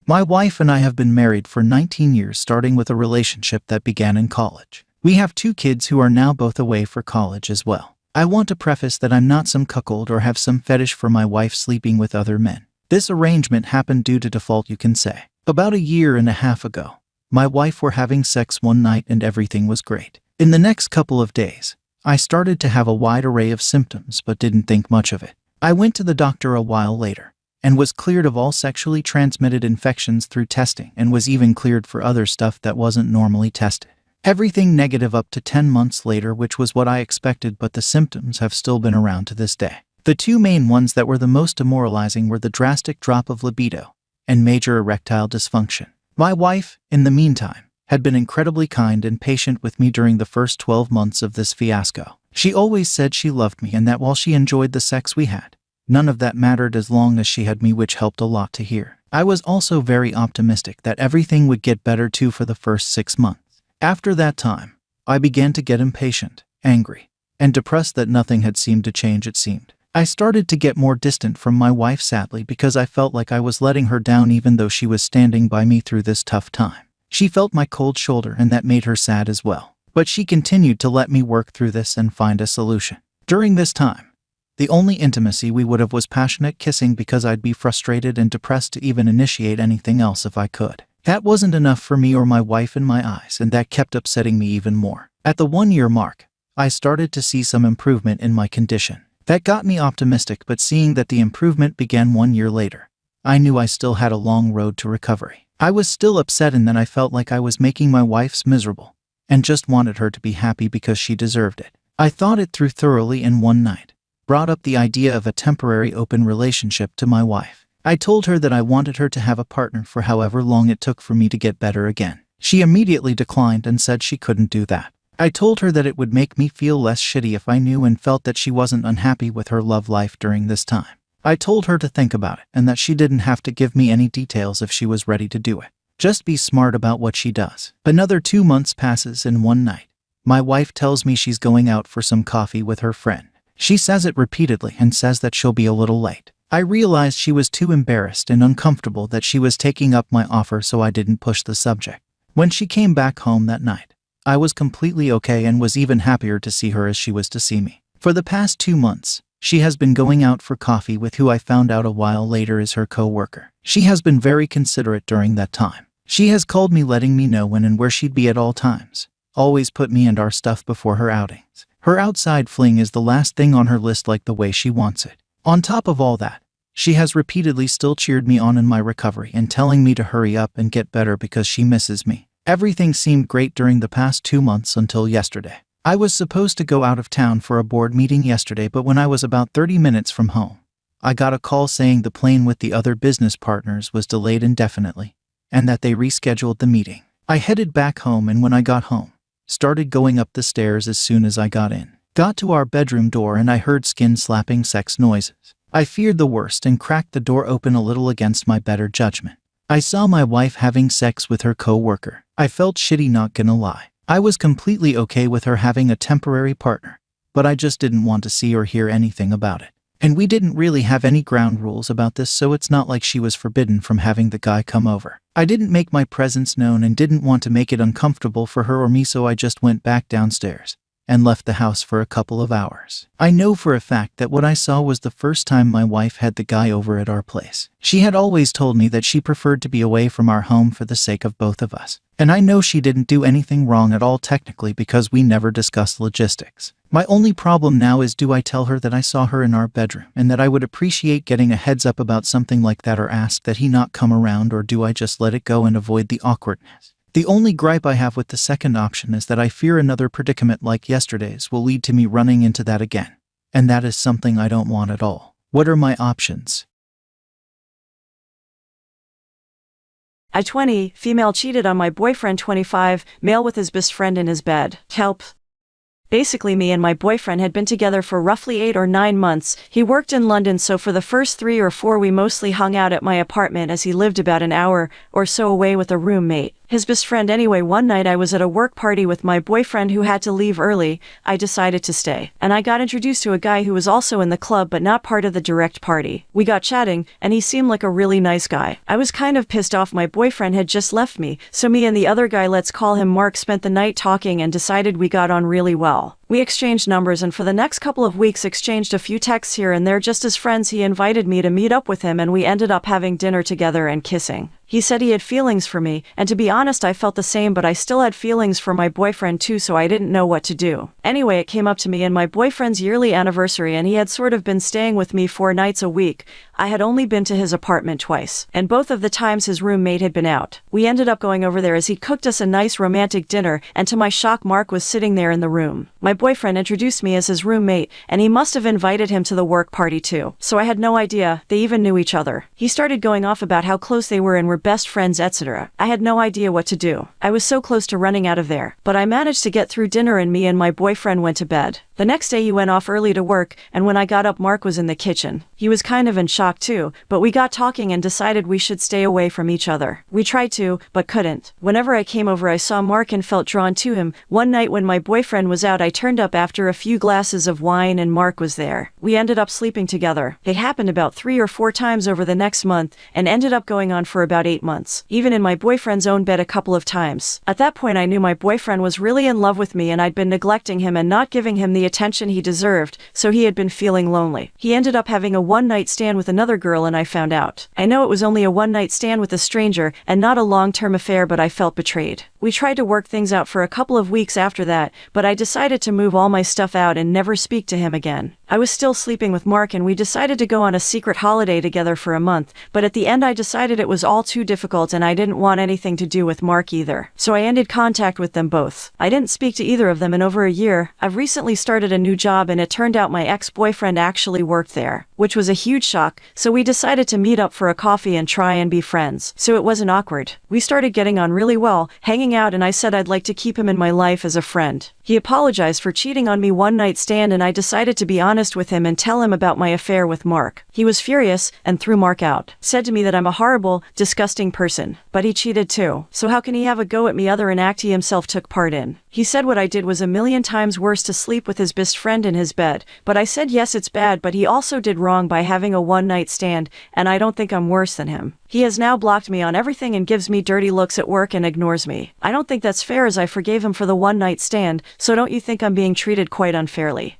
My wife and I have been married for 19 years, starting with a relationship that began in college. We have 2 kids who are now both away for college as well. I want to preface that I'm not some cuckold or have some fetish for my wife sleeping with other men. This arrangement happened due to default, you can say. About a year and a half ago, my wife were having sex one night and everything was great. In the next couple of days, I started to have a wide array of symptoms but didn't think much of it. I went to the doctor a while later and was cleared of all sexually transmitted infections through testing and was even cleared for other stuff that wasn't normally tested. Everything negative up to 10 months later, which was what I expected, but the symptoms have still been around to this day. The 2 main ones that were the most demoralizing were the drastic drop of libido and major erectile dysfunction. My wife, in the meantime, had been incredibly kind and patient with me during the first 12 months of this fiasco. She always said she loved me and that while she enjoyed the sex we had, none of that mattered as long as she had me, which helped a lot to hear. I was also very optimistic that everything would get better too for the first 6 months. After that time, I began to get impatient, angry, and depressed that nothing had seemed to change, it seemed. I started to get more distant from my wife, sadly, because I felt like I was letting her down even though she was standing by me through this tough time. She felt my cold shoulder and that made her sad as well. But she continued to let me work through this and find a solution. During this time, the only intimacy we would have was passionate kissing because I'd be frustrated and depressed to even initiate anything else if I could. That wasn't enough for me or my wife in my eyes, and that kept upsetting me even more. At the 1-year mark, I started to see some improvement in my condition. That got me optimistic, but seeing that the improvement began 1 year later, I knew I still had a long road to recovery. I was still upset and then I felt like I was making my wife miserable and just wanted her to be happy because she deserved it. I thought it through thoroughly and one night brought up the idea of a temporary open relationship to my wife. I told her that I wanted her to have a partner for however long it took for me to get better again. She immediately declined and said she couldn't do that. I told her that it would make me feel less shitty if I knew and felt that she wasn't unhappy with her love life during this time. I told her to think about it and that she didn't have to give me any details if she was ready to do it. Just be smart about what she does. Another 2 months passes and one night, my wife tells me she's going out for some coffee with her friend. She says it repeatedly and says that she'll be a little late. I realized she was too embarrassed and uncomfortable that she was taking up my offer, so I didn't push the subject. When she came back home that night, I was completely okay and was even happier to see her as she was to see me. For the past 2 months, she has been going out for coffee with who I found out a while later is her co-worker. She has been very considerate during that time. She has called me letting me know when and where she'd be at all times. Always put me and our stuff before her outings. Her outside fling is the last thing on her list, like the way she wants it. On top of all that, she has repeatedly still cheered me on in my recovery and telling me to hurry up and get better because she misses me. Everything seemed great during the past 2 months until yesterday. I was supposed to go out of town for a board meeting yesterday, but when I was about 30 minutes from home, I got a call saying the plane with the other business partners was delayed indefinitely and that they rescheduled the meeting. I headed back home and when I got home, started going up the stairs as soon as I got in. Got to our bedroom door and I heard skin-slapping sex noises. I feared the worst and cracked the door open a little against my better judgment. I saw my wife having sex with her co-worker. I felt shitty, not gonna lie. I was completely okay with her having a temporary partner, but I just didn't want to see or hear anything about it. And we didn't really have any ground rules about this, so it's not like she was forbidden from having the guy come over. I didn't make my presence known and didn't want to make it uncomfortable for her or me, so I just went back downstairs and left the house for a couple of hours. I know for a fact that what I saw was the first time my wife had the guy over at our place. She had always told me that she preferred to be away from our home for the sake of both of us. And I know she didn't do anything wrong at all technically because we never discussed logistics. My only problem now is, do I tell her that I saw her in our bedroom and that I would appreciate getting a heads up about something like that, or ask that he not come around, or do I just let it go and avoid the awkwardness? The only gripe I have with the second option is that I fear another predicament like yesterday's will lead to me running into that again. And that is something I don't want at all. What are my options? At 20, female cheated on my boyfriend. 25, male with his best friend in his bed. Help. Basically, me and my boyfriend had been together for roughly 8 or 9 months. He worked in London, so for the first 3 or 4 we mostly hung out at my apartment as he lived about an hour or so away with a roommate. his best friend anyway. One night I was at a work party with my boyfriend who had to leave early. I decided to stay, and I got introduced to a guy who was also in the club but not part of the direct party. We got chatting, and he seemed like a really nice guy. I was kind of pissed off. My boyfriend had just left me, so me and the other guy, let's call him Mark, spent the night talking and decided we got on really well. We exchanged numbers and for the next couple of weeks exchanged a few texts here and there just as friends. He invited me to meet up with him and we ended up having dinner together and kissing. He said he had feelings for me, and to be honest I felt the same, but I still had feelings for my boyfriend too, so I didn't know what to do. Anyway, it came up to me and my boyfriend's yearly anniversary and he had sort of been staying with me 4 nights a week. I had only been to his apartment twice, and both of the times his roommate had been out. We ended up going over there as he cooked us a nice romantic dinner, and to my shock Mark was sitting there in the room. My boyfriend introduced me as his roommate, and he must have invited him to the work party too. So I had no idea they even knew each other. He started going off about how close they were and were best friends, etc. I had no idea what to do. I was so close to running out of there, but I managed to get through dinner and me and my boyfriend went to bed. The next day he went off early to work, and when I got up Mark was in the kitchen. He was kind of in shock too, but we got talking and decided we should stay away from each other. We tried to, but couldn't. Whenever I came over I saw Mark and felt drawn to him. One night when my boyfriend was out I turned up after a few glasses of wine and Mark was there. We ended up sleeping together. It happened about 3 or 4 times over the next month, and ended up going on for about 8 months. Even in my boyfriend's own bed a couple of times. At that point I knew my boyfriend was really in love with me and I'd been neglecting him and not giving him the attention he deserved, so he had been feeling lonely. He ended up having a one-night stand with another girl and I found out. I know it was only a one-night stand with a stranger and not a long-term affair, but I felt betrayed. We tried to work things out for a couple of weeks after that, but I decided to move all my stuff out and never speak to him again. I was still sleeping with Mark and we decided to go on a secret holiday together for a month, but at the end I decided it was all too difficult and I didn't want anything to do with Mark either. So I ended contact with them both. I didn't speak to either of them in over a year. I've recently started a new job and it turned out my ex-boyfriend actually worked there, which was a huge shock, so we decided to meet up for a coffee and try and be friends. So it wasn't awkward. We started getting on really well, hanging out, and I said I'd like to keep him in my life as a friend. He apologized for cheating on me one night stand and I decided to be honest with him and tell him about my affair with Mark. He was furious and threw Mark out. Said to me that I'm a horrible, disgusting person. But he cheated too. So how can he have a go at me other an act he himself took part in? He said what I did was a million times worse, to sleep with his best friend in his bed. But I said yes, it's bad, but he also did wrong by having a one-night stand, and I don't think I'm worse than him. He has now blocked me on everything and gives me dirty looks at work and ignores me. I don't think that's fair as I forgave him for the one-night stand, so don't you think I'm being treated quite unfairly?